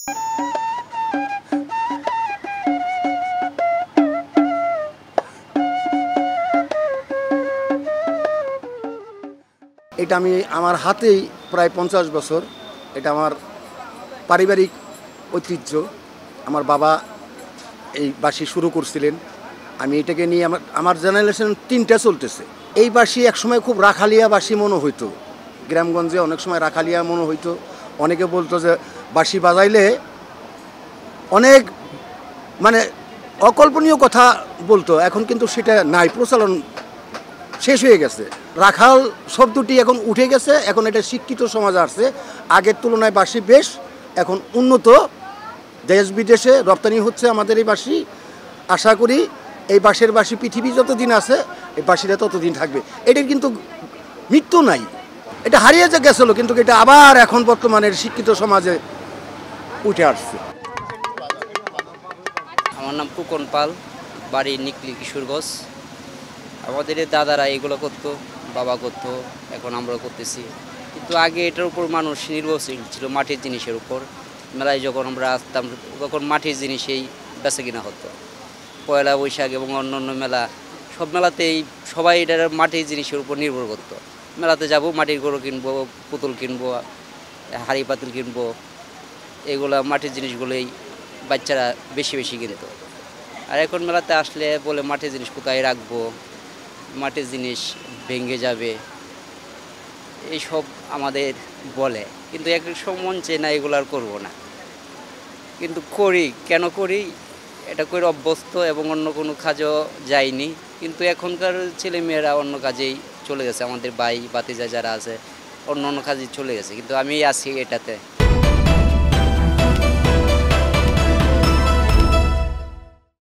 এটা আমি আমার হাতেই প্রায় 50 বছর, এটা আমার পারিবারিক ঐতিহ্য। আমার বাবা এই বাঁশি শুরু করছিলেন, আমি এটাকে নিয়ে আমার জেনারেশন 3টা চলতেছে। এই বাঁশি একসময় খুব রাখালিয়া বাঁশি মনে হইতো, গ্রামগঞ্জে অনেক সময় রাখালিয়া মনে হইতো। অনেকে বলতো যে বাঁশি বাজাইলে অনেক মানে অকল্পনীয় কথা বলতো, এখন কিন্তু সেটা নাই, প্রচলন শেষ হয়ে গেছে। রাখাল শব্দটি এখন উঠে গেছে, এখন এটা শিক্ষিত সমাজ আসছে। আগের তুলনায় বাঁশি বেশ এখন উন্নত, দেশ বিদেশে রপ্তানি হচ্ছে আমাদের এই বাঁশি। আশা করি এই বাঁশের বাঁশি পৃথিবী যতদিন আছে এই বাঁশিটা ততদিন থাকবে। এটার কিন্তু মৃত্যু নাই, এটা হারিয়ে গেছিল কিন্তু এটা আবার এখন বর্তমানের শিক্ষিত সমাজে উঠে আসছে। আমার নাম কুকন পাল, বাড়ি নিকলি কিশোরগঞ্জ। আমাদের দাদারা এগুলো করতো, বাবা করতো, এখন আমরা করতেছি। কিন্তু আগে এটার উপর মানুষ নির্ভরশীল ছিল, মাটির জিনিসের উপর। মেলায় যখন আমরা আসতাম তখন মাটির জিনিসেই বেচা কিনা হতো। পয়লা বৈশাখ এবং অন্যান্য মেলা, সব মেলাতেই সবাই এটার মাটির জিনিসের উপর নির্ভর করতো। মেলাতে যাব, মাটির গরু কিনবো, পুতুল কিনবো, হাঁড়ি পাতিল কিনবো, এগুলা মাটির জিনিসগুলোই বাচ্চারা বেশি বেশি কিনতো। আর এখন মেলাতে আসলে বলে মাটির জিনিস কোথায় রাখবো, মাটির জিনিস ভেঙে যাবে, এইসব আমাদের বলে। কিন্তু এক সময় মন চায় না এগুলো আর করবো না, কিন্তু করি। কেন করি? এটা করে অভ্যস্ত এবং অন্য কোনো কাজও যায়নি। কিন্তু এখনকার ছেলেমেয়েরা অন্য কাজেই চলে গেছে, আমাদের ভাই ভাতিজা যারা আছে অন্য অন্য কাজে চলে গেছে, কিন্তু আমি আছি এটাতে।